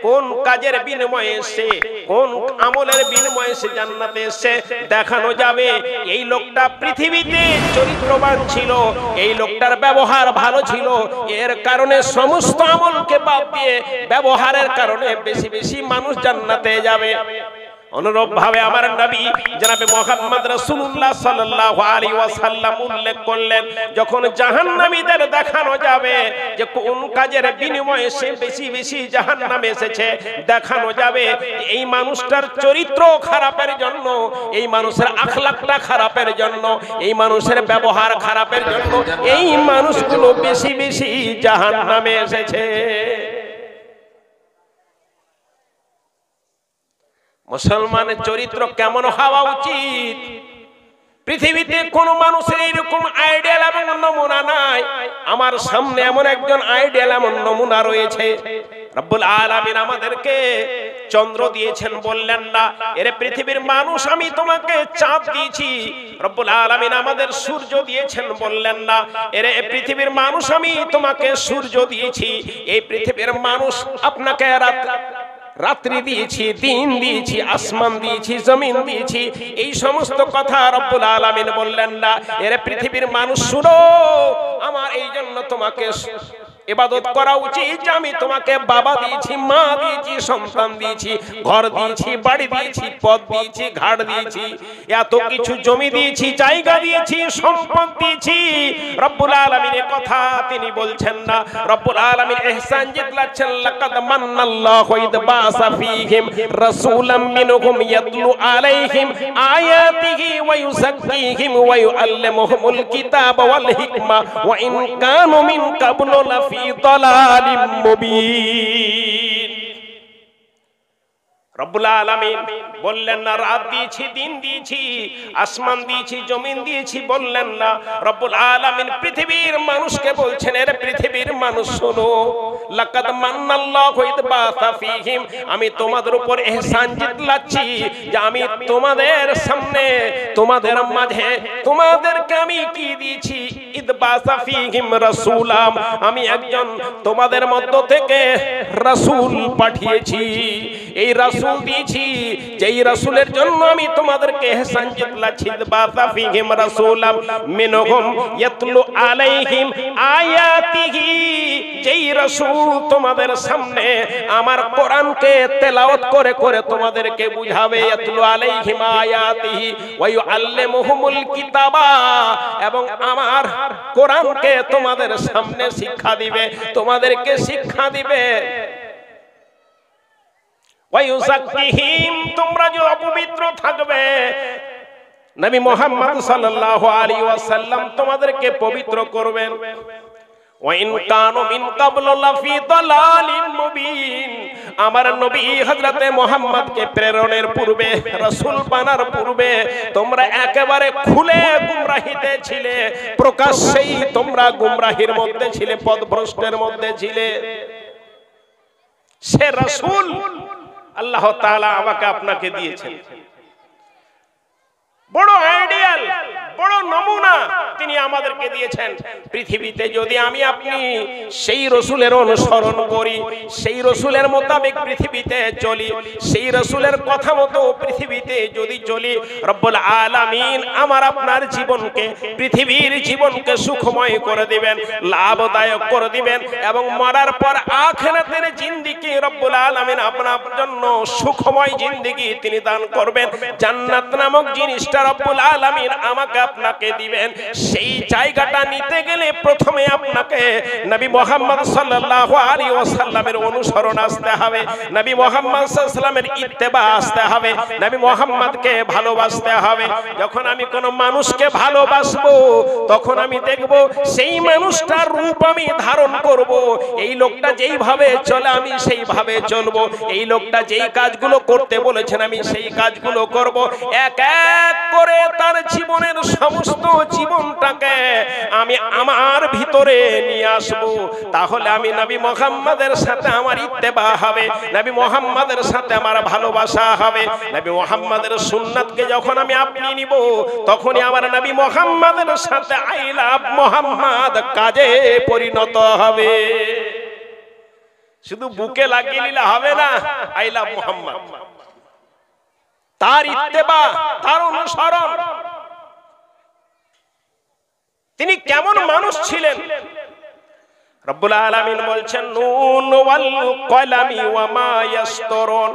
কোন কাজের বিনিময়ে এসেছে, কোন আমলের বিনিময়ে সে জান্নাতে এসেছে দেখানো যাবে। এই লোকটা পৃথিবীতে চরিত্রবান ছিল, এই লোকটার ব্যবহার ভালো ছিল, এর কারণে সমস্ত আমলকে বাদ দিয়ে ব্যবহারের কারণে বেশি বেশি মানুষ জান্নাতে যাবে। অনুরূপ ভাবে আমার নবী জনাবে মুহাম্মদ রাসূলুল্লাহ সাল্লাল্লাহু আলাইহি ওয়াসাল্লাম উল্লেখ করলেন, যখন জাহান্নামীদের দেখানো যাবে যে কোন কাজের বিনিময়ে সে বেশি বেশি জাহান্নামে এসেছে, দেখানো যাবে এই মানুষটার চরিত্র খারাপের জন্য, এই মানুষের আখলাকটা খারাপের জন্য, এই মানুষের ব্যবহার খারাপের জন্য এই মানুষগুলো বেশি বেশি জাহান্নামে এসেছে। মুসলমানের চরিত্র কেমন হওয়া উচিত? পৃথিবীতে কোন মানুষের এরকম আইডিয়াল এবং নমুনা নাই। আমার সামনে এমন একজন আইডিয়াল এমন নমুনা রয়েছে। রব্বুল আলামিন আমাদেরকে চন্দ্র দিয়েছেন, বললেন না এরে পৃথিবীর মানুষ আমি তোমাকে চাঁদ দিয়েছি। রব্বুল আলামিন আমাদের সূর্য দিয়েছেন, বললেন না এরে পৃথিবীর মানুষ আমি তোমাকে সূর্য দিয়েছি। এই পৃথিবীর মানুষ আপনাকে রাত্রি দিয়েছি, দিন দিয়েছি, আসমান দিয়েছি, জমিন দিয়েছি। এই সমস্ত কথা রব্বুল আলামিন বললেন না এর পৃথিবীর মানুষ শুনো, আমার এই জন্য তোমাকে ইবাদত করা উচিত যে আমি তোমাকে বাবা দিয়েছি, মা দিয়েছি, সন্তান দিয়েছি, ঘর দিয়েছি, বাড়ি দিয়েছি, পথ দিয়েছি, ঘাট দিয়েছি, এত কিছু জমি দিয়েছি, জায়গা দিয়েছি, সম্পদ দিয়েছি। রব্বুল আলামিনের কথা তিনি বলছেন না। রব্বুল আলামিন ইহসান জিতলাচ্ছেন, লাকাদ মান্নাল্লাহু ইদ বাসা ফীহিম রাসূলাম মিনহুম ইয়াতলু আলাইহিম আয়াতিহি ওয়া ইউযাক্কিহিম ওয়া ইউআল্লিমুহুমুল কিতাবা ওয়াল হিকমা ওয়া ইন কানু মিন ক্বাবলু লাফি দালালিম মুবিন। রব্বুল আলামিন বললেন না রাত দিয়েছি, দিন দিয়েছি, আসমান দিয়েছি, জমিন দিয়েছি, বললেন না। রব্বুল আলামিন পৃথিবীর মানুষকে বলছেন এর পৃথিবীর মানুষ শোনো, লাকাদ মান্নাল্লাহু ইদ বাসা ফীহিম, আমি তোমাদের উপর ইহসান জিতলাচ্ছি যে আমি তোমাদের সামনে, তোমাদের মাঝে, তোমাদেরকে আমি কি দিয়েছি, ইদ বাসা ফীহিম রাসূলাম, আমি একজন তোমাদের মধ্য থেকে রাসূল পাঠিয়েছি। এই রাসূল দিয়েছি যেই রাসূলের জন্য আমি তোমাদেরকে ইহসান জিতলাচ্ছি। বাসা ফীহিম রাসূলাম মিনহুম ইয়াতলু আলাইহিম আয়াতিহি, যেই রাসূল তোমাদের সামনে আমার কোরআনকে তেলাওয়াত করে করে তোমাদেরকে বুঝাবে। ইয়াতলু আলাইহিম আয়াতিহি ওয়া ইউআল্লিমুহুমুল কিতাবা, এবং আমার কোরআনকে তোমাদের সামনে শিক্ষা দিবে, তোমাদেরকে শিক্ষা দিবে। তোমরা যে অপবিত্র থাকবে, নবী মুহাম্মদ সাল্লাল্লাহু আলাইহি ওয়াসাল্লাম তোমাদেরকে পবিত্র করবেন। ওয়াইন কানু মিন ক্বাবলু লাফি দালালিম মুবিন, আমার নবী হযরতে মুহাম্মদকে প্রেরণের পূর্বে, রাসূল বানার পূর্বে তোমরা একেবারে খুলে গুমরাহিতে ছিলে, প্রকাশ্যেই তোমরা গুমরাহির মধ্যে ছিলে, পথভ্রষ্টের মধ্যে ছিলে। সে রাসূল আল্লাহ তাআলা আমাকে আপনাকে দিয়েছেন, বড় আইডিয়াল, বড় নমুনা তিনি আমাদেরকে দিয়েছেন। পৃথিবীতে যদি আমি আপনি সেই রাসূলের অনুসরণ করি, সেই রাসূলের মোতাবেক পৃথিবীতে চলি, সেই রাসূলের কথা মতো পৃথিবীতে যদি চলি, রব্বুল আলামিন আমার আপনার জীবনকে, পৃথিবীর জীবনকে সুখময় করে দিবেন, লাভদায়ক করে দিবেন, এবং মরার পর আখিরাতের জিন্দেগি রব্বুল আলামিন আপনার জন্য সুখময় জিন্দেগি তিনি দান করবেন। জান্নাত নামক জিনিসটা রব্বুল আলামিন আমাকে আপনাকে দিবেন। সেই জায়গাটা নিতে গেলে প্রথমে আপনাকে নবী মুহাম্মদ সাল্লাল্লাহু আলাইহি ওয়াসাল্লামের অনুসরণ আসতে হবে, নবী মুহাম্মদ সাল্লাল্লাহু আলাইহি ওয়াসাল্লামের ইত্তেবা আসতে হবে, নবী মুহাম্মদকে ভালোবাসতে হবে। যখন আমি কোন মানুষকে ভালোবাসবো তখন আমি দেখব সেই মানুষটার রূপ আমি ধারণ করব। এই লোকটা যেইভাবে চলে আমি সেইভাবে চলবো, এই লোকটা যেই কাজগুলো করতে বলেছেন আমি সেই কাজগুলো করব। এক এক করে তার জীবনের সমস্ত জীবনটাকে আমি আমার ভিতরে নিয়ে আসব। তাহলে আমি নবী মুহাম্মদের সাথে আমার ইত্তেবা হবে, নবী মুহাম্মদের সাথে আমার ভালোবাসা হবে। নবী মুহাম্মদের সুন্নাতকে যখন আমি আপনি নিব তখনই আমার নবী মুহাম্মদের সাথে আই লাভ মুহাম্মদ কাজে পরিণত হবে। শুধু বুকে লাগিয়ে নিলে হবে না, আই লাভ মুহাম্মদ, তার ইত্তেবা, তার অনুসরণ। তিনি কেমন মানুষ ছিলেন? রব্বুল আলামিন বলছেন নুন ওয়াল কলামি ওয়া মা ইয়াসতুরুন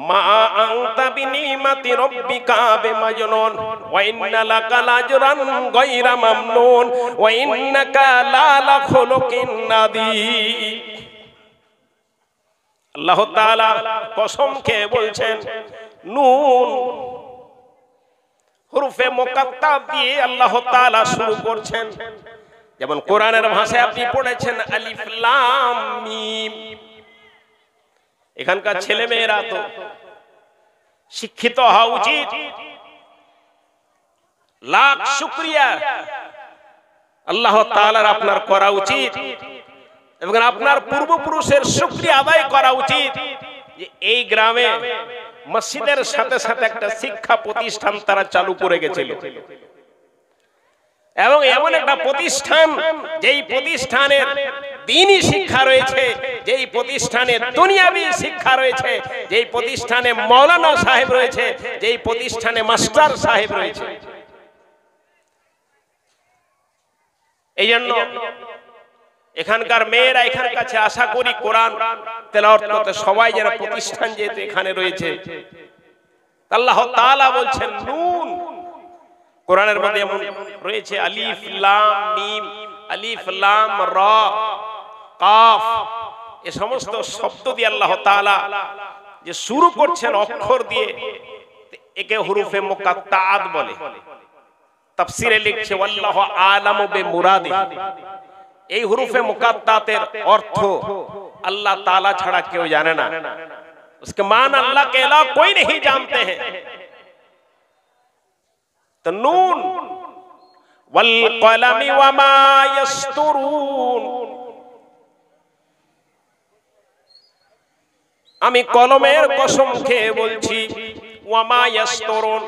মা আনতা বিনিমাতি রাব্বিকা বিমাজনুন ওয়া ইন্না লাকা লাজরান গায়রা মামনুন ওয়া ইন্নাকা লা খুলুকিন নাদীর। আল্লাহ তাআলা কসম খেয়ে বলছেন নুন, হুরুফে মুকাত্তাব দিয়ে আল্লাহ তাআলা শুরু করছেন। যেমন কোরআনের ভাষায় আপনি পড়েছেন আলিফ লাম মিম। এখানকার ছেলে মেয়েরা তো শিক্ষিত হওয়া উচিত। লাখ শুকরিয়া আল্লাহ তাআলার আপনার করা উচিত, এবং আপনার পূর্বপুরুষের শুকরিয়া আদায় করা উচিত যে এই গ্রামে মসজিদের সাথে সাথে একটা শিক্ষা প্রতিষ্ঠান তারা চালু করে গেছিল, এবং এমন একটা প্রতিষ্ঠান যেই প্রতিষ্ঠানের দ্বীনি শিক্ষা রয়েছে, যেই প্রতিষ্ঠানে দুনিয়াবি শিক্ষা রয়েছে, যেই প্রতিষ্ঠানে মাওলানা সাহেব রয়েছে, যেই প্রতিষ্ঠানে মাস্টার সাহেব রয়েছে। এই জন্য এখানকার মেয়েরা এখানে কাছে আশা করি কোরআন তেলাওয়াত করতে সবাই যারা প্রতিষ্ঠান যেহেতু এখানে রয়েছে, আল্লাহ তাআলা বলছেন নুন। কোরআনের মধ্যে এমন রয়েছে আলিফ লাম মিম, আলিফ লাম রা কাফ, এই সমস্ত শব্দ দিয়ে আল্লাহ তাআলা যে শুরু করছেন অক্ষর দিয়ে, একে হুরুফে মুকাত্তাআত বলে। তাফসীরে লিখছে আল্লাহু আলামু বিমুরাদি। এই হুরুফে মুকাত্তাতের অর্থ अल्लाह ताला छड़ा क्यों जाने ना, उसके मान अल्लाह के अलावा कोई नहीं जानते हैं। तो नून वल कलमी वमा यस्तुरून, आमी कलमेर कसम खेये बोलছি ওয়ামা ইয়াসতুরুন,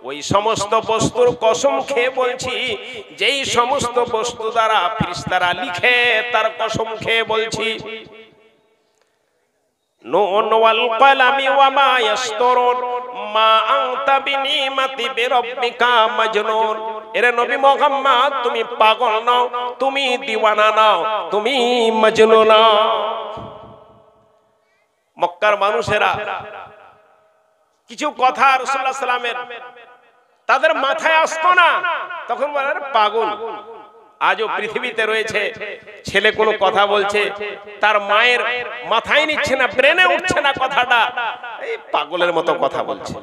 ওই সমস্ত বস্তুর কসম খেয়ে বলছি যেই সমস্ত বস্তু দ্বারা ফেরেশতারা লিখে তার কসম খেয়ে বলছি। নুন ওয়াল কলামি ওয়ামা ইয়াসতুরুন মা আনতা বিনিমাতি বিরাব্বিকা মাজনুন। এরে নবী মুহাম্মদ তুমি পাগল নও, তুমি দিওয়ানা নও, তুমি মজনু নও। মক্কার মানুষেরা কিছু কথা রাসূলুল্লাহ সাল্লাল্লাহু আলাইহি ওয়াসাল্লামের তাদের মাথায় আসতো না, তখন বলে আরে পাগল। আজও পৃথিবীতে রয়েছে ছেলে কোনো কথা বলছে তার মায়ের মাথায় নিচ্ছে না, ব্রেনে উঠছে না কথাটা, এই পাগলের মতো কথা বলছে,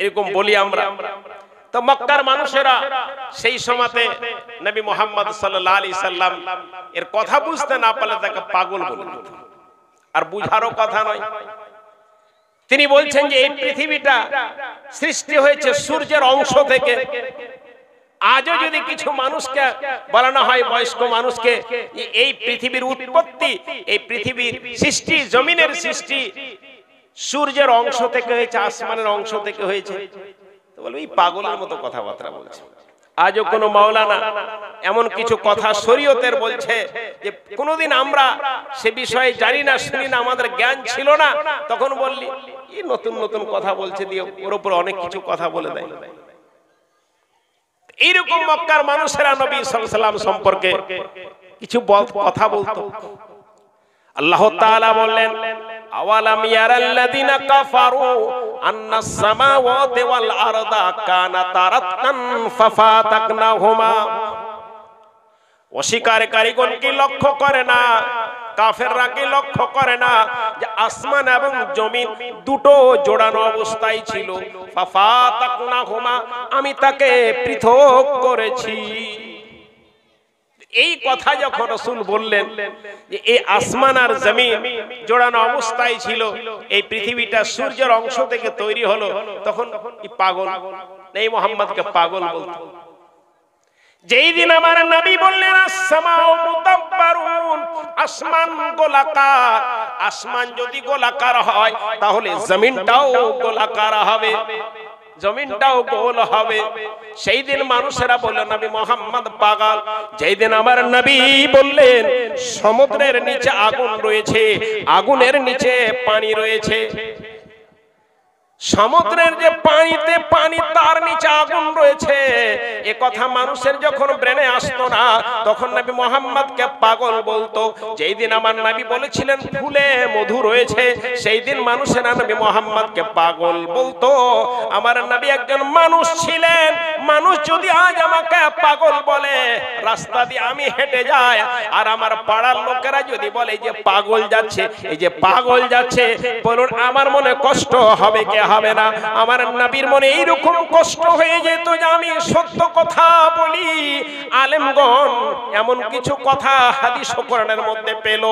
এরকম বলি আমরা। তো মক্কার মানুষেরা সেই সময়তে নবী মুহাম্মদ সাল্লাল্লাহু আলাইহি সাল্লাম এর কথা বুঝতে না পারলে তাকে পাগল বলে দিত। আর বুঝারও কথা নয়। তিনি বলছেন যে এই পৃথিবীটা সৃষ্টি হয়েছে সূর্যের অংশ থেকে। আজও যদি কিছু মানুষকে বলানো হয়, বয়স্ক মানুষকে, এই পৃথিবীর উৎপত্তি, এই পৃথিবীর সৃষ্টি, জমিনের সৃষ্টি সূর্যের অংশ থেকে হয়েছে, আসমানের অংশ থেকে হয়েছে, তো বলবে এই পাগলের মতো কথাবার্তা বলছে। আজও কোন মাওলানা এমন কিছু কথা শরীয়তের বলছে যে কোনদিন আমরা সে বিষয়ে জানি না, শুনি না, আমাদের জ্ঞান ছিল না, তখন বললি এই নতুন নতুন কথা বলছে দিয়ে ওর উপর অনেক কিছু কথা বলে দেয়। এইরকম মক্কার মানুষেরা নবী সাল্লাল্লাহু আলাইহি ওয়াসাল্লাম সম্পর্কে কিছু কথা বলতো। আল্লাহ তাআলা বললেন আওয়ালাম ইয়ারাল্লাযিনা কাফারু আন্নাস সামাওয়াতি ওয়াল আরদা কানাতা রাতকান ফাফাতাকনাহুমা। অস্বীকারীগণ কি লক্ষ্য করে না, কাফেররা কি লক্ষ্য করে না যে আসমান এবং জমিন দুটো জোড়ানো অবস্থায় ছিল, ফাফাতাকনাহুমা আমি তাকে পৃথক করেছি। এই কথা যখন রাসূল বললেন যে এই আসমান আর জমিন জোড়ানো অবস্থায় ছিল, এই পৃথিবীটা সূর্যের অংশ থেকে তৈরি হলো, তখন এই পাগল এই মুহাম্মদকে পাগল বলতো। যেই দিন আমার নবী বললেন আসমাউ মুদাব্বারুন, আসমান গোলাকার, আসমান যদি গোলাকার হয় তাহলে জমিনটাও গোলাকার হবে। জমিনটাও গোল হবে। সেই দিন মানুষেরা বলল নবী মুহাম্মদ পাগল। যেই দিন আমার নবী বললেন সমুদ্রের নিচে আগুন রয়েছে, আগুনের নিচে পানি রয়েছে, সমুদ্রের যে পানিতে পানি তার নিচে আগুন রয়েছে, এ কথা মানুষের যখন ব্রেনে আসতো না তখন নবী মুহাম্মদকে পাগল বলতো। যেই দিন আমার নবী বলেছিলেন ফুলে মধু রয়েছে, সেই দিন মানুষেরা নবী মুহাম্মদকে পাগল বলতো। আমার নবী একজন মানুষ ছিলেন, মানুষ যদি আজ আমাকে পাগল বলে, রাস্তা দিয়ে আমি হেঁটে যাই আর আমার পাড়ার লোকেরা যদি বলে যে পাগল যাচ্ছে, এই যে পাগল যাচ্ছে, বলুন আমার মনে কষ্ট হবে কি হবে না? আমার নবীর মনে এইরকম কষ্ট হয়ে যেত যে আমি সত্য কথা বলি। আলেমগণ এমন কিছু কথা হাদিস ও কোরআনের মধ্যে পেল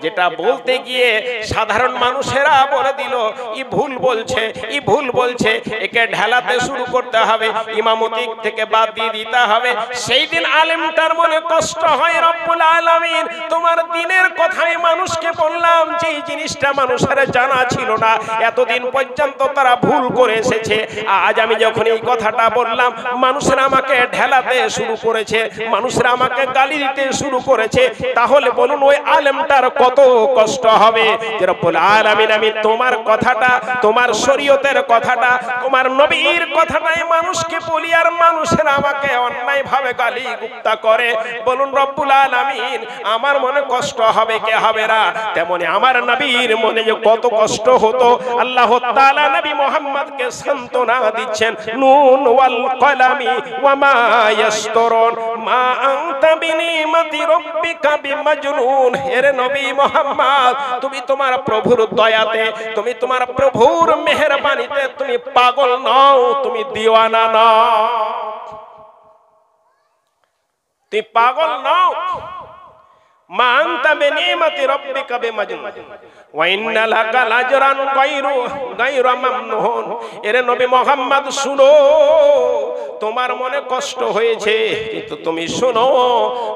যেটা বলতে গিয়ে সাধারণ মানুষেরা বলে দিল ই ভুল বলছে, ই ভুল বলছে, একে ঢালাতে শুরু করতে হবে, ইমামতি থেকে বাদ দিয়ে দিতে হবে। সেই দিন আলেমটার মনে কষ্ট হয়, রব্বুল আলামিন তোমার দ্বীনের কথাই মানুষকে বললাম, যে জিনিসটা মানুষের জানা ছিল না, এতদিন পর্যন্ত তারা ভুল করে এসেছে। আজ আমি যখন এই কথাটা বললাম, মানুষেরা আমাকে ঢেলাতে শুরু করেছে, মানুষেরা আমাকে গালি দিতে শুরু করেছে, তাহলে বলুন ওই আলেমটার কত কষ্ট হবে। যে রব্বুল আলামিন আমি তোমার কথাটা, তোমার শরীয়তের কথাটা, তোমার নবীর কথাটাই মানুষকে বলি আর মানুষেরা আমাকে অন্যায় ভাবে গালি গুপ্তা করে, বলুন রব্বুল আলামিন আমার মনে কষ্ট হবে কি হবে না? তেমনি আমার নবীর মনে যে কত কষ্ট হতো। আল্লাহ তাআলা নবী মুহাম্মদকে সান্তনা দিচ্ছেন, নুন ওয়াল কলামি ওয়া মা ইয়াসতুরুন মা আনতা বিনিমাতি রাব্বিকা বিমাজনুন। হে নবী মুহাম্মদ, তুমি তোমার প্রভুর দয়াতে, তুমি তোমার প্রভুর মেহেরবানিতে তুমি পাগল নও, তুমি দিওয়ানা নও, তুমি পাগল নও। মা আনতা বিনিমাতি রাব্বিকা বিমাজনুন ওয়া ইন্না লাকা লাজরান গায়রা মামনুন। এরে নবী মুহাম্মদ শুনো, তোমার মনে কষ্ট হয়েছে, কিন্তু তুমি শোনো,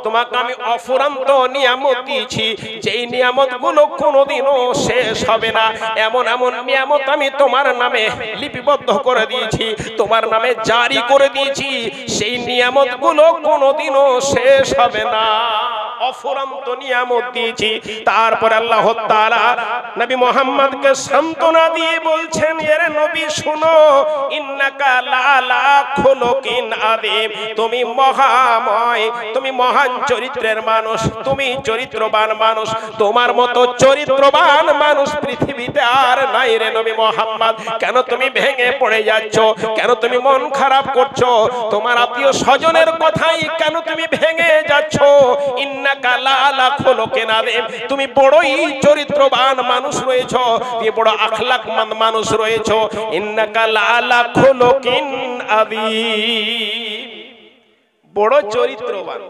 তোমাকে আমি অফুরন্ত নিয়ামত দিয়েছি, যেই নিয়ামতগুলো কোনোদিনও শেষ হবে না। এমন এমন নিয়ামত আমি তোমার নামে লিপিবদ্ধ করে দিয়েছি, তোমার নামে জারি করে দিয়েছি, সেই নিয়ামতগুলো কোনোদিনও শেষ হবে না, অফুরন্ত নিয়ামত দিয়েছি। তারপর আল্লাহ তাআলা নবী মুহাম্মদকে সান্তনা দিয়ে বলছেন, এর নবী শুনো, ইন্নাকা লালা খুলুকিন আযীম, তুমি মহাময়, তুমি মহান চরিত্রের মানুষ, তুমি চরিত্রবান মানুষ, তোমার মতো চরিত্রবান মানুষ পৃথিবীতে আর নাই রে নবী মুহাম্মদ। কেন তুমি ভেঙে পড়ে যাচ্ছ? কেন তুমি মন খারাপ করছো? তোমার আত্মীয় স্বজনের কথাই কেন তুমি ভেঙে যাচ্ছ? ইন্নাকা লালা খুলুকিন আযীম, তুমি বড়ই চরিত্রবান মানুষ রয়েছো, তুমি বড় আখলাকমন্দ মানুষ রয়েছো। ইন্নাকা লালা খুলুকিন আযীম, বড় চরিত্রবান।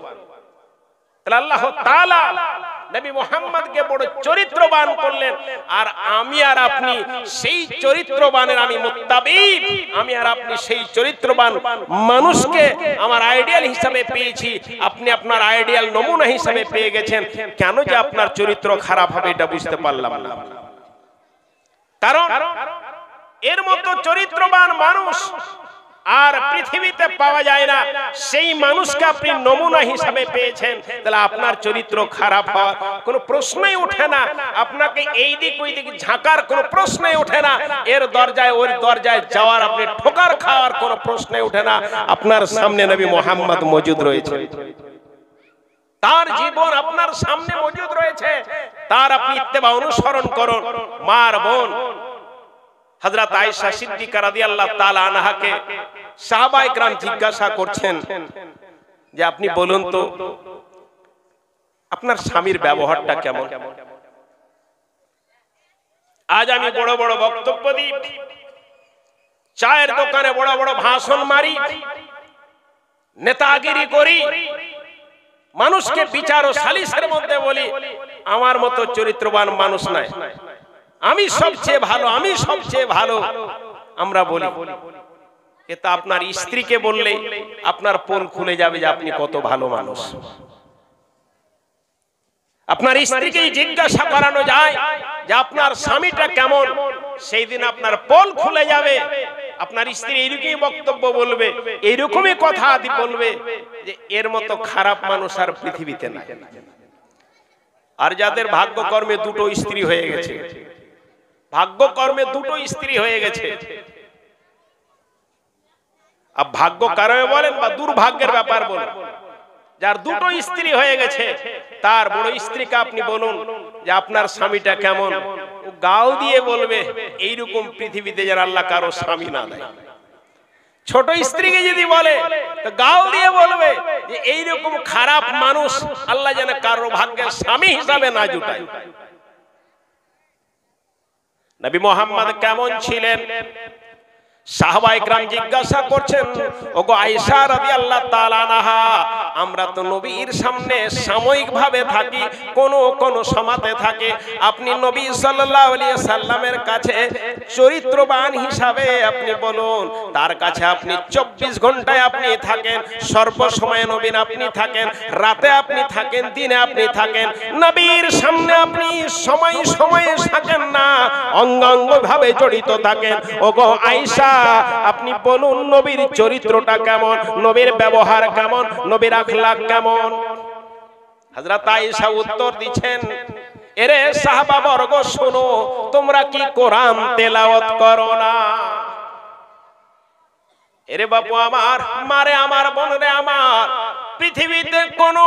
তাহলে আল্লাহ তাআলা নবী মুহাম্মদকে বড় চরিত্রবান করলেন, আর আমি আর আপনি সেই চরিত্রবানের আমি মুত্তাবি, আমি আর আপনি সেই চরিত্রবান মানুষকে আমার আইডিয়াল হিসাবে পেয়েছি, আপনি আপনার আইডিয়াল নমুনা হিসাবে পেয়ে গেছেন। কেন যে আপনার চরিত্র খারাপ হবে এটা বুঝতে পারলাম না। কারণ এর মতো চরিত্রবান মানুষ আর পৃথিবীতে পাওয়া যায় না, সেই মানুষকে আপনি নমুনা হিসাবে পেয়েছেন, তাহলে আপনার চরিত্র খারাপ হওয়ার কোনো প্রশ্নই ওঠে না, আপনাকে এই দিক ওই দিক ঝাঁকার কোনো প্রশ্নই ওঠে না, এর দরজায় ওর দরজায় যাওয়ার, আপনি ঠোকার খাওয়ার কোনো প্রশ্নই ওঠে না। আপনার সামনে নবী মুহাম্মদ মজুদ রয়েছে, তার জীবন আপনার সামনে মজুদ রয়েছে, তার আপনি ইত্তেবা অনুসরণ করুন। মার বোন হযরত আয়েশা সিদ্দিকা রাদিয়াল্লাহু তাআলা আনহাকে সাহাবায়ে کرام জিজ্ঞাসা করছেন যে আপনি বলুন তো আপনার স্বামীর ব্যবহারটা কেমন? আজ আমি বড় বড় বক্তব্য দিই, চায়ের দোকানে বড় বড় ভাষণ মারি, নেতাগিরি করি, মানুষকে বিচার ও সালিসের মধ্যে বলি আমার মতো চরিত্রবান মানুষ নাই, আমি সবচেয়ে ভালো, আমি সবচেয়ে ভালো আমরা বলি। এটা আপনার স্ত্রীকে বললে আপনার পোল খুলে যাবে যে আপনি কত ভালো মানুষ। আপনার স্ত্রীকে জিজ্ঞাসা করানো যায় যে আপনার স্বামীটা কেমন, সেই দিন আপনার পোল খুলে যাবে আপনার স্ত্রী এইরকমই বক্তব্য বলবে, এইরকমই কথা আদি বলবে যে এর মতো খারাপ মানুষ আর পৃথিবীতে নাই। আর যাদের ভাগ্যকর্মে দুটো স্ত্রী হয়ে গেছে, ভাগ্যকর্মে দুটো স্ত্রী হয়ে গেছে, আর ভাগ্য কারণে বলেন বা দুর্ভাগ্যের ব্যাপার বলেন, যার দুটো স্ত্রী হয়ে গেছে তার বড় স্ত্রীকে আপনি বলুন যে আপনার স্বামীটা কেমন, ও গাল দিয়ে বলবে এইরকম পৃথিবীতে যেন আল্লাহ কারো স্বামী না দেয়। ছোট স্ত্রীকে যদি বলে তো গাল দিয়ে বলবে যে এইরকম খারাপ মানুষ আল্লাহ যেন কারো ভাগ্যের স্বামী হিসাবে না জুটায়। নবী মুহাম্মদ কেমন ছিলেন? সাহাবায়ে কেরাম জিজ্ঞাসা করছেন, ওগো আয়েশা রাদিয়াল্লাহু তাআলা আনহা, আমরা তো নবীর সামনে সাময়িকভাবে থাকি, কোন সমাতে থাকে, আপনি নবী সাল্লাল্লাহু আলাইহি সাল্লামের কাছে চরিত্রবান হিসাবে আপনি বলুন, তার কাছে আপনি 24 ঘন্টায় আপনি থাকেন, সর্বসময় নবীন আপনি থাকেন, রাতে আপনি থাকেন, দিনে আপনি থাকেন, নবীর সামনে আপনি সময় সময়ে থাকেন না, অঙ্গাঙ্গভাবে জড়িত থাকেন। ওগো আয়েশা, আপনি বলুন নবীর চরিত্রটা কেমন, নবীর ব্যবহার কেমন, নবীর আখলাক কেমন? হযরত আয়েশা উত্তর দিচ্ছেন, এরে সাহাবা বর্গ শোনো, তোমরা কি কোরআন তেলাওয়াত করো না? এরে বাপু আমার, মারে আমার, বোনরে আমার, পৃথিবীতে কোন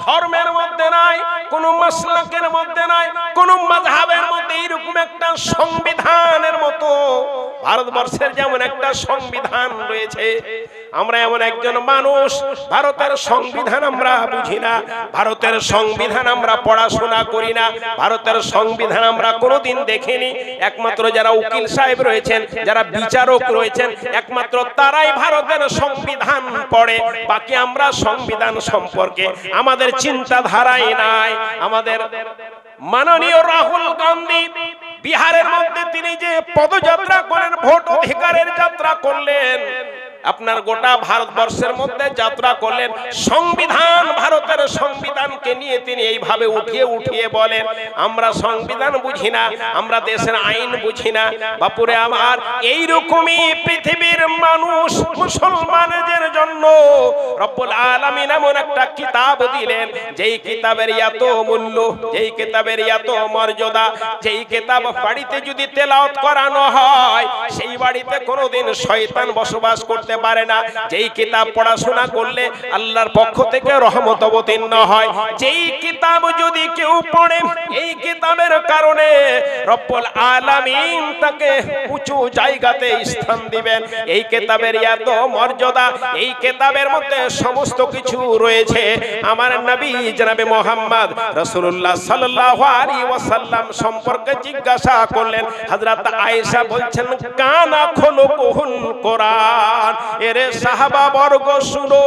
ধর্মের মধ্যে নাই, কোন মাসলাকের মধ্যে নাই, কোন মাযহাবের মধ্যে এরকম একটা সংবিধানের মতো ভারতবর্ষের যেমন একটা সংবিধান রয়েছে, আমরা এমন একজন মানুষ, ভারতের সংবিধান আমরা বুঝি না, ভারতের সংবিধান আমরা পড়াশোনা করি না, ভারতের সংবিধান আমরা কোনোদিন দেখিনি। একমাত্র যারা উকিল সাহেব রয়েছেন, যারা বিচারক রয়েছেন, একমাত্র তারাই ভারতের সংবিধান পড়ে, বাকি আমরা সংবিধান সম্পর্কে আমাদের চিন্তাধারাই নাই। আমাদের মাননীয় রাহুল গান্ধী বিহারের মধ্যে তিনি যে পদযাত্রা করেন, ভোট অধিকারের যাত্রা করলেন, আপনার গোটা ভারতবর্ষের মধ্যে যাত্রা করলেন, সংবিধান, ভারতের সংবিধানকে নিয়ে তিনি এইভাবে উঠিয়ে বলেন আমরা সংবিধান বুঝি না, আমরা দেশের আইন বুঝি না। বাপুরে আমার, এইরকমই পৃথিবীর মানুষ মুসলমানদের জন্য রব্বুল আলামিন এমন একটা কিতাব দিলেন, যেই কিতাবের এত মূল্য, যেই কিতাবের এত মর্যাদা, যেই কিতাব বাড়িতে যদি তেলাওয়াত করানো হয় সেই বাড়িতে কোনোদিন শয়তান বসবাস করতে পারে না, যেই কিতাব পড়াশোনা করলে আল্লাহর পক্ষ থেকে রহমত অবতীর্ণ হয়, যেই কিতাব যদি কেউ পড়ে এই কিতাবের কারণে রব্বুল আলামিন তাকে উঁচু জায়গাতে স্থান দিবেন। এই কিতাবের এত মর্যাদা, এই কিতাবের মধ্যে সমস্ত কিছু রয়েছে। আমার নবী জনাবে মুহাম্মদ রাসূলুল্লাহ সাল্লাল্লাহু আলাইহি ওয়াসাল্লাম সম্পর্কে জিজ্ঞাসা করলেন। হযরত আয়েশা বলছেন, কানা খুলুকুল কোরআন। এরে সাহাবা বর্গ শুনো,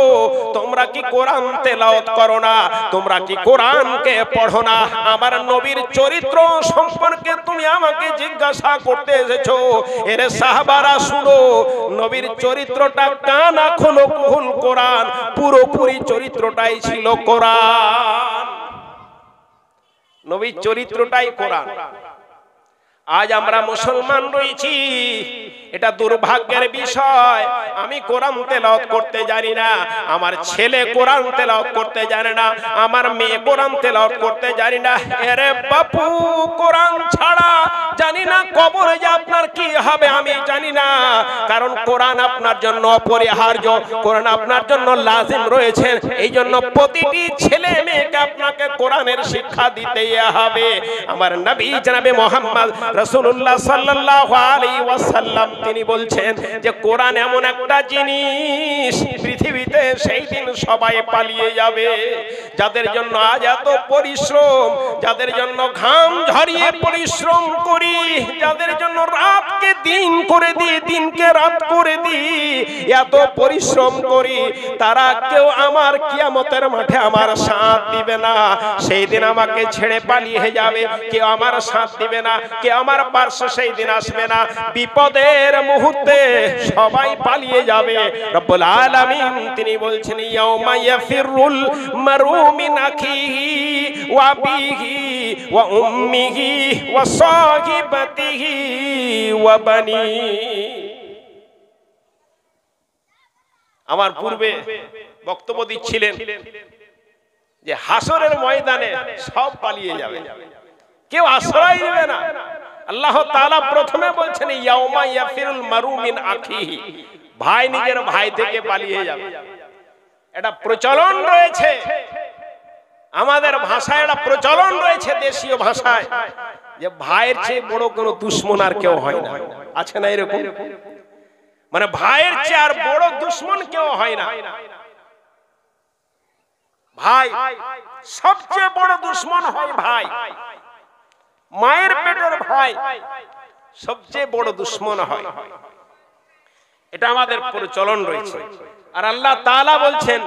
তোমরা কি কোরআন তেলাওয়াত করো না? তোমরা কি কোরআনকে পড়ো না? আমার নবীর চরিত্র সম্পর্কে তুমি আমাকে জিজ্ঞাসা করতে এসেছো। এরে সাহাবারা শুনো, নবীর চরিত্রটা কানা খুলুকুল কোরআন, পুরোপুরি চরিত্রটাই ছিল কোরআন, নবীর চরিত্রটাই কোরআন। আজ আমরা মুসলমান রয়েছি, এটা দুর্ভাগ্যের বিষয়। আমি কোরআন তেলাওয়াত করতে জানি না, আমার ছেলে কোরআন তেলাওয়াত করতে জানে না, আমার মেয়ে কোরআন তেলাওয়াত করতে জানি না। আরে বাপু, কোরআন ছাড়া জানি না কবরে যে আপনার কি হবে আমি জানি না, কারণ কোরআন আপনার জন্য অপরিহার্য, কোরআন আপনার জন্য লাজিম রয়েছে। এই জন্য প্রতিটি ছেলে মেয়েকে আপনাকে কোরআনের শিক্ষা দিতেই হবে। আমার নবী জনাবে মুহাম্মদ রাসূলুল্লাহ সাল্লাল্লাহু আলাইহি ওয়াসাল্লাম তিনি বলছেন যে কোরআন এমন একটা জিনিস, পৃথিবীতে সেই দিন সবাই পালিয়ে যাবে, যাদের জন্য আজ এত পরিশ্রম, যাদের জন্য ঘাম ঝরিয়ে পরিশ্রম করি, যাদের জন্য রাতকে দিন করে দিই, দিনকে রাত করে দিই, এত পরিশ্রম করি, তারা কেউ আমার কিয়ামতের মাঠে আমার সাথ দিবে না। সেই দিন আমাকে ছেড়ে পালিয়ে যাবে, কেউ আমার সাথ দিবে না, কেউ আমার পাশে সেই দিন আসবে না। বিপদের মুহূর্তে সবাই পালিয়ে যাবে। রব্বুল আলামিন তিনি বলছেন, ইয়াউমা ইয়াফিরুল মারউ মিন আখিহি ওয়া বিহি ওয়া উম্মিহি ওয়া সাহিবাতিহি ওয়া বানি। আমার পূর্বে বক্তব্য দিচ্ছিলেন যে হাসরের ময়দানে সব পালিয়ে যাবে, কেউ আশ্রয় নেবে না। আল্লাহ তাআলা প্রথমে বলছেন ইয়াউমা ইয়াফিরুল মারু মিন আখিহি, ভাই নিজের ভাই থেকে পালিয়ে যাবে। এটা প্রচলন রয়েছে আমাদের ভাষায়, এটা প্রচলন রয়েছে দেশীয় ভাষায় যে ভাইয়ের চেয়ে বড় কোনো দুশমন আর কেউ হয় না। আছে না এরকম? মানে ভাইয়ের চেয়ে আর বড় দুশমন কেউ হয় না। ভাই সবচেয়ে বড় দুশমন হয় ভাই, মায়ের পেটের ভাই সবচেয়ে বড় দুশমন হয়। এটা আমাদের প্রচলন রয়েছে। আর আল্লাহ তাআলা বলছেন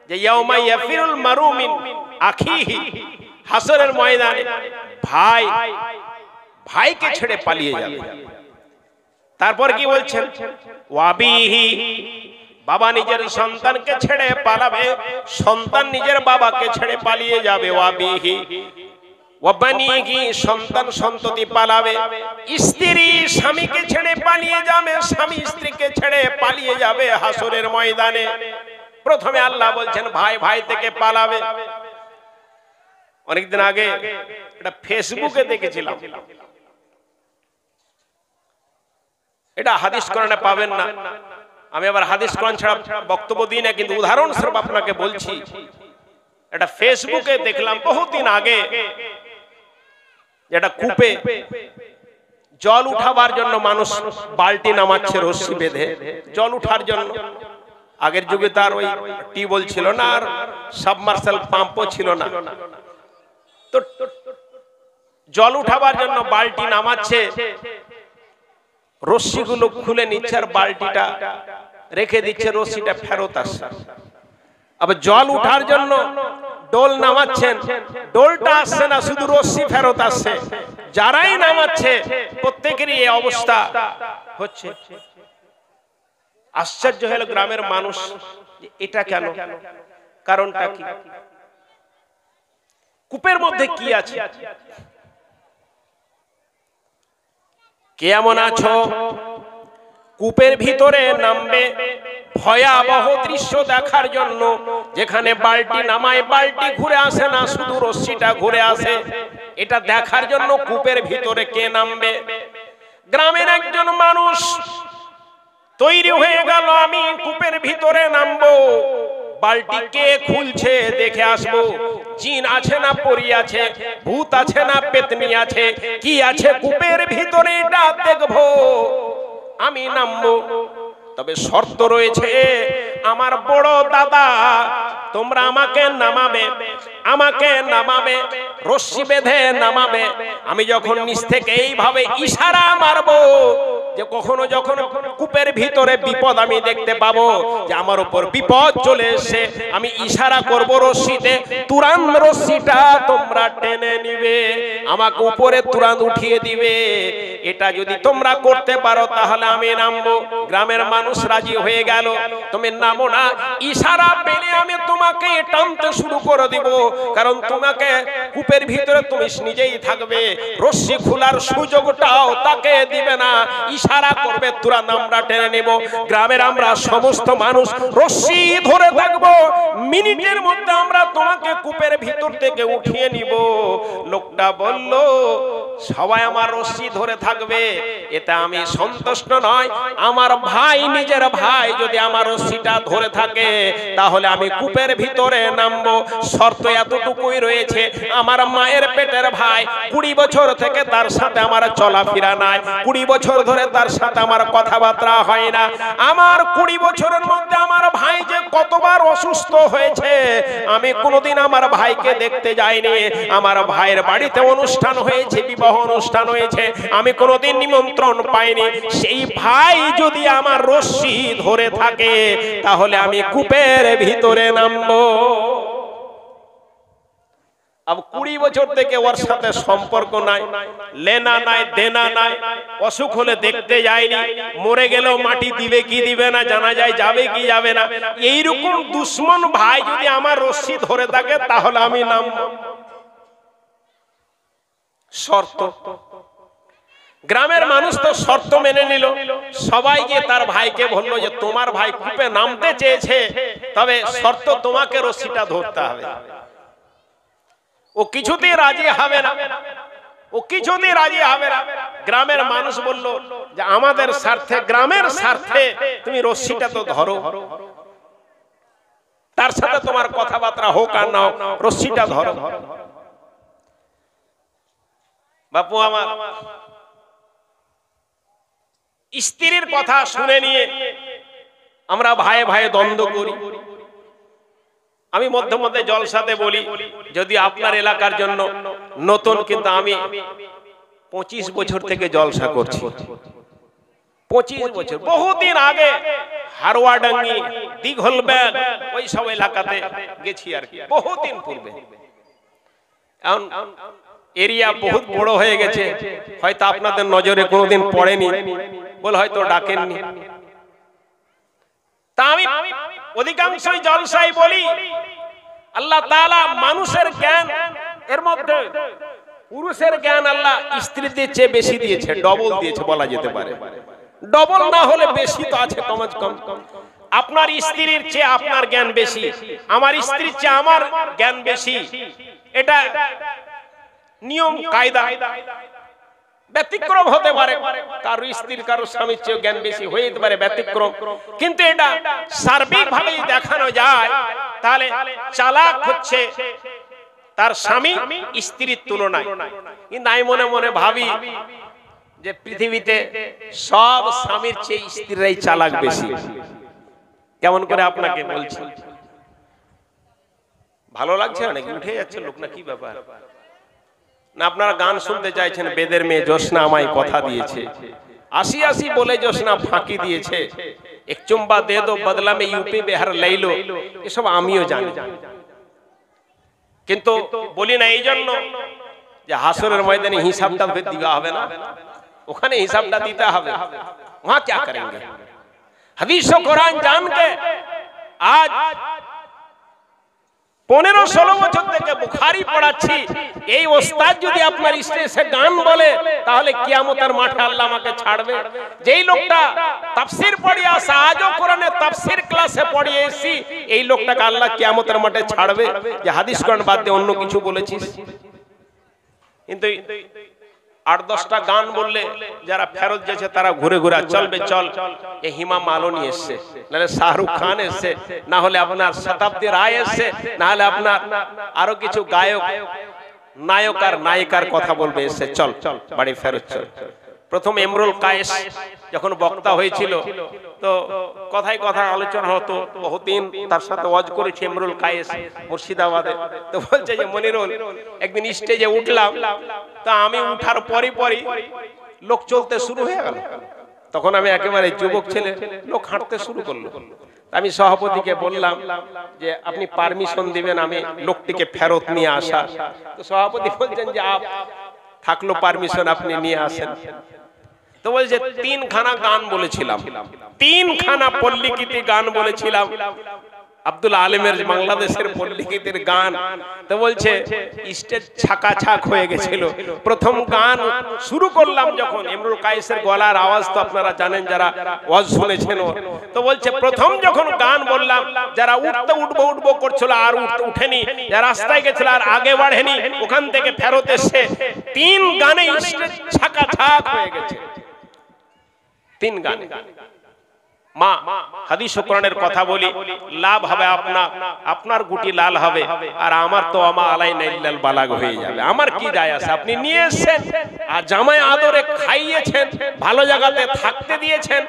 যে ইয়াউমা ইয়াফিরুল মারু মিন আখিহি, হাসরের ময়দানে ভাই ভাইকে ছেড়ে পালিয়ে যাবে। তারপর কি বলছেন? ওয়াবিহি, বাবা নিজের সন্তানকে ছেড়ে পালাবে, সন্তান নিজের বাবাকে ছেড়ে পালিয়ে যাবে। ওয়াবিহি ওয়াবানিহি, সন্তান সন্ততি পালাবে, স্ত্রী স্বামীকে ছেড়ে পালিয়ে যাবে, স্বামী স্ত্রীকে ছেড়ে পালিয়ে যাবে হাসরের ময়দানে। প্রথমে আল্লাহ বলছেন ভাই ভাই থেকে পালাবে। অনেকদিন আগে এটা ফেসবুকে দেখেছিলাম, এটা হাদিস কোরআনে পাবেন না। আমি আবার হাদিস কোরআন ছাড়া বক্তব্য দিই না, কিন্তু উদাহরণস্বরূপ আপনাকে বলছি। এটা ফেসবুকে দেখলাম বহুদিন আগে, যেটা কূপে জল উঠাবার জন্য মানুষ বালতি নামাচ্ছে রশ্মি বেঁধে জল উঠার জন্য। আগের যুগে তার ওই টিউবওয়েল ছিল না, আর সাবমার্সাল পাম্পও ছিল না। তো জল উঠাবার জন্য বালতি নামাচ্ছে, রশ্মিগুলো খুলে নিচ্ছে আর বালতিটা রেখে দিচ্ছে, রশ্মিটা ফেরত আসছে। আবার জল উঠার জন্য ডোল নামাচ্ছেন, ডোলটা আসছে না, শুধু রশ্মি ফেরত আসছে। যারাই নামাচ্ছে প্রত্যেকেরই এই অবস্থা হচ্ছে। আশ্চর্য হলো গ্রামের মানুষ, এটা কেন, কারণটা কি, কূপের মধ্যে কি আছে? কেমন আছো? কূপের ভিতরে নামবে ভয়াবহ দৃশ্য দেখার জন্য, যেখানে বালতি নামায় বালতি ঘুরে আসে না, শুধু রশ্মিটা ঘুরে আসে। এটা দেখার জন্য কূপের ভিতরে কে নামবে? গ্রামের একজন মানুষ তৈরি হয়ে গেল, আমি কূপের ভিতরে নামবো, বালতি কে খুলছে দেখে আসবো, জিন আছে না পরী আছে, ভূত আছে না পেতনি আছে, কি আছে কূপের ভিতরে এটা দেখবো, আমি নামবো। তবে শর্ত রয়েছে, আমার বড় দাদা তোমরা আমাকে নামাবে, রশ্মি বেঁধে নামাবে। আমি যখন নিচ থেকে এইভাবে ইশারা মারবো, যে কখনো যখন কূপের ভিতরে বিপদ আমি দেখতে পাবো যে আমার উপর বিপদ চলে এসে, আমি ইশারা করব রশ্মিতে, তুরান্ত রশ্মিটা তোমরা টেনে নিবে, আমাকে উপরে তুরান্ত উঠিয়ে দিবে। এটা যদি তোমরা করতে পারো তাহলে আমি নামবো। গ্রামের মানুষ রাজি হয়ে গেল। তুমি নামো না, ইশারা পেলে আমি তোমাকে টানতে শুরু করে দিব, কারণ তোমাকে কূপের ভিতরে তুমি নিজেই থাকবে, রশ্মি খোলার সুযোগটাও তাকে দিবে না, ইশারা করবে তুরান্ত আমরা টেনে নেব। গ্রামের আমরা সমস্ত মানুষ রশ্মি ধরে থাকবো, মিনিটের মধ্যে আমরা তোমাকে কূপের ভিতর থেকে উঠিয়ে নিব। লোকটা বলল সবাই আমার রশ্মি ধরে থাকবে, এটা আমি সন্তুষ্ট নয়। আমার ভাই, নিজের ভাই যদি আমার রশ্মিটা ধরে থাকে তাহলে আমি কূপের ভিতরে নামবো। শর্ত এতটুকুই রয়েছে, আমার মায়ের পেটের ভাই, 20 বছর থেকে তার সাথে আমার চলাফেরা নাই, 20 বছর ধরে তার সাথে আমার কথাবার্তা হয় না। আমার 20 বছরের মধ্যে আমার ভাই যে কতবার অসুস্থ হয়েছে, আমি কোনোদিন আমার ভাইকে দেখতে যাইনি। আমার ভাইয়ের বাড়িতে অনুষ্ঠান হয়েছে, বিবাহ অনুষ্ঠান হয়েছে, আমি কোনোদিন নিমন্ত্রণ পাইনি। সেই ভাই যদি আমার রশ্মি ধরে থাকে তাহলে আমি কূপের ভিতরে নামবো। अब 20 বছর থেকে ওর সাথে সম্পর্ক নাই, লেনা নাই, দেনা নাই, অসুখ হলে দেখতে যায়নি, মরে গেলেও মাটি দিবে কি দিবে না জানা যায়, যাবে কি যাবে না। এইরকম দুশ্মন ভাই যদি আমার রশ্মি ধরে থাকে তাহলে আমি নামবো। শর্ত, গ্রামের মানুষ তো শর্ত মেনে নিল, সবাই গিয়ে তার ভাইকে বললো যে তোমার ভাই কূপে নামতে চেয়েছে, তবে শর্ত তোমাকে রশিটা ধরতে হবে। ও কিছুতেই রাজি হবে না, ও কিছুতেই রাজি হবে না। গ্রামের মানুষ বলল যে আমাদের স্বার্থে, গ্রামের স্বার্থে তুমি রশিটা তো ধরো, তার সাথে তোমার কথাবার্তা হোক আর না হোক, রশিটা ধরো। বাপু আমার, স্ত্রীর কথা শুনে নিয়ে আমরা ভাইয়ে ভাইয়ে দ্বন্দ্ব করি। আমি মধ্যে মধ্যে জলসাতে বলি, যদি আপনার এলাকার জন্য নতুন, কিন্তু আমি 25 বছর থেকে জলসা করছি। 25 বছর, বহুদিন আগে হারওয়াডাঙ্গি, দিঘলব্যাগ, ওই সব এলাকাতে গেছি আর কি, বহুদিন পূর্বে। এখন এরিয়া বহুত বড় হয়ে গেছে, হয়তো আপনাদের নজরে কোনোদিন পড়েনি বলে হয়তো ডাকেননি। তা আমি অধিকাংশই জলসাই বলি, আল্লাহ তাআলা মানুষের জ্ঞান, এর মধ্যে পুরুষের জ্ঞান আল্লাহ স্ত্রীদের চেয়ে বেশি দিয়েছে, ডবল দিয়েছে বলা যেতে পারে। ডবল না হলে বেশি তো আছে কমজ কম। আপনার স্ত্রীর চেয়ে আপনার জ্ঞান বেশি, আমার স্ত্রীর চেয়ে আমার জ্ঞান বেশি, এটা নিয়ম কায়দা। ব্যতিক্রম হতে পারে, কারো স্ত্রীর কারো স্বামীর চেয়ে জ্ঞান বেশি হয়ে যেতে পারে, ব্যতিক্রম। কিন্তু এটা সার্বিক ভাবে দেখানো যায়, তাহলে চালাক হচ্ছে তার স্বামী স্ত্রীর তুলনায়। কিন্তু আমি মনে মনে ভাবি যে পৃথিবীতে সব স্বামীর চেয়ে স্ত্রীরাই চালাক বেশি। কেমন করে আপনাকে বলছি, ভালো লাগছে নাকি? উঠে যাচ্ছে লোক না, কি ব্যাপার? না আপনারা গান শুনতে চাইছেন? বেদের মেয়ে জ্যোৎস্না আমায় কথা দিয়েছে, আসি আসি বলে জ্যোৎস্না ফাঁকি দিয়েছে, এক চুম্বা দে দো বদলা মে ইউপি বিহার লাইলো, এসব আমিও জানি। কিন্তু বলি না এই জন্য যে হাসরের ময়দানে হিসাবটা দিতে হবে না, ওখানে হিসাবটা দিতে হবে। ওয়া क्या करेंगे? হাদিস ও কোরআন জানকে আজ 15-16 বছর থেকে বুখারী পড়াচ্ছি, এই ওস্তাদ যদি আপনার স্টেজে গান বলে, তাহলে কিয়ামতের মাঠে আল্লাহ আমাকে ছাড়বে? যেই লোকটা তাফসীর পড়িয়ে আসে, আজও কোরআনের তাফসীর ক্লাসে পড়িয়ে এসেছি, এই লোকটাকে আল্লাহ কিয়ামতের মাঠে ছাড়বে যে হাদিস কোরআন বাদ দিয়ে অন্য কিছু বলেছিস? কিন্তু 8-10টা গান বললে যারা ফেরত যাচ্ছে তারা ঘুরে ঘুরে চলবে, চল এই হিমা মালনী এসছে, নাহলে শাহরুখ খান এসছে, না হলে আপনার শতাব্দী রায় এসছে, না হলে আপনার আরো কিছু গায়ক, নায়ক আর নায়িকার কথা বলবে, এসছে, চল বাড়ি ফেরত চল। প্রথম ইমরুল কায়েস যখন বক্তা হয়েছিল, তো কথায় কথা আলোচনা হতো, বহুদিন তার সাথে ওয়াজ করেছি ইমরুল কায়েস মুর্শিদাবাদে। তো বলছে যে মনিরুল, একদিন স্টেজে উঠলাম, তা আমি উঠার পরই লোক চলতে শুরু হয়ে গেল। তখন আমি একেবারে যুবক ছেলে, লোক হাঁটতে শুরু করলো। আমি সভাপতিকে বললাম যে আপনি পারমিশন দিবেন আমি লোকটিকে ফেরত নিয়ে আসা। তো সভাপতি বলছেন যে থাকলো পারমিশন, আপনি নিয়ে আসেন। তো বলছে 3খানা গান বলেছিলাম, 3খানা পল্লীগীতি গান বলেছিলাম, আব্দুল আলিমের বাংলাদেশের পল্লীগীতির গান। তো বলছে স্টেজ ছাকাছাক হয়ে গেছিল। প্রথম গান শুরু করলাম যখন, ইমরুল কায়েসের গলার আওয়াজ তো আপনারা জানেন যারা ওয়াজ শুনেছেন। তো বলছে প্রথম যখন গান বললাম, যারা উঠবো করছিল আর উঠেনি, যারা রাস্তায় গেছিল আর আগে বাড়েনি, ওখান থেকে ফেরত এসে 3 গানে স্টেজ ছাকাছাক হয়ে গেছে। 3 গানে। মা হাদিস ও কোরআনের কথা বলি, লাভ হবে আপনার গুটি লাল হবে, আর আমার তো আমা আলাইনা ইল্লাল বালাগ হয়ে যাবে। আমার কি যায় আসে? আপনি নিয়ে এসেছেন আর জামাই আদরে খাইয়েছেন, ভালো জায়গাতে থাকতে দিয়েছেন,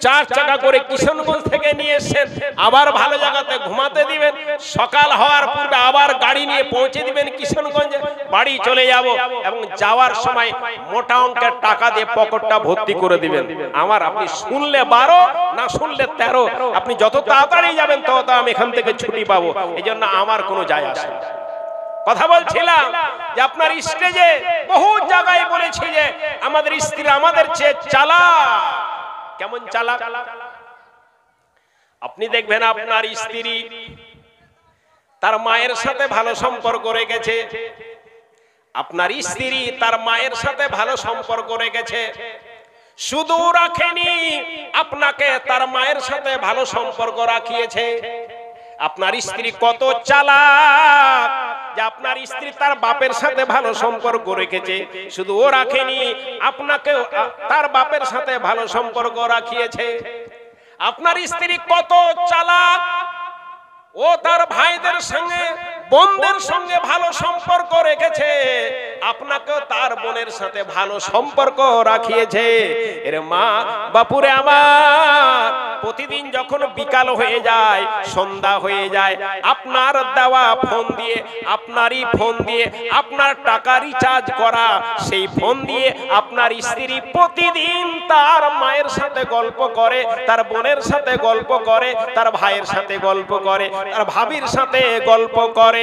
4 চাকা করে কিশোরগঞ্জ থেকে নিয়ে এসেছেন, আবার ভালো জায়গাতে ঘুমাতে দিবেন, সকাল হওয়ার পূর্বে আবার গাড়ি নিয়ে পৌঁছে দিবেন কিশোরগঞ্জে, বাড়ি চলে যাব, এবং যাওয়ার সময় মোটা অঙ্কের টাকা দিয়ে পকেটটা ভর্তি করে দিবেন। আমার আপনি শুনলে 12 না শুনলে 13, আপনি যত তাড়াতাড়ি যাবেন তত আমি এখান থেকে ছুটি পাবো। এই জন্য আমার কোনো যায় আসে না। কথা বলছিলাম যে আপনার স্টেজে বহু জায়গায় বলেছি যে আমাদের স্ত্রী আমাদের চেয়ে চালাক। কেমন চালাক? আপনি দেখবেন আপনার স্ত্রী তার মায়ের সাথে ভালো সম্পর্ক রেখেছে, আপনার স্ত্রী তার মায়ের সাথে ভালো সম্পর্ক রেখেছে, শুধু রাখেনি, আপনাকে তার মায়ের সাথে ভালো সম্পর্ক রাখিয়েছে। আপনার স্ত্রী কত চালাক যে আপনার স্ত্রী তার বাপের সাথে ভালো সম্পর্ক রেখেছে, শুধু ও রাখেনি, আপনাকে তার বাপের সাথে ভালো সম্পর্ক রাখিয়েছে। আপনার স্ত্রী কত চালাক, ও তার ভাইদের সঙ্গে বোনদের সঙ্গে ভালো সম্পর্ক রেখেছে, আপনাকে তার বোনের সাথে ভালো সম্পর্ক রাখিয়েছে। এর মা বাপুরে আমার, প্রতিদিন যখন বিকাল হয়ে যায়, সন্ধ্যা হয়ে যায়, আপনার দেওয়া ফোন দিয়ে, আপনারই ফোন দিয়ে, আপনার টাকা রিচার্জ করা সেই ফোন দিয়ে আপনার স্ত্রী প্রতিদিন তার মায়ের সাথে গল্প করে, তার বোনের সাথে গল্প করে, তার ভাইয়ের সাথে গল্প করে, তার ভাবির সাথে গল্প করে।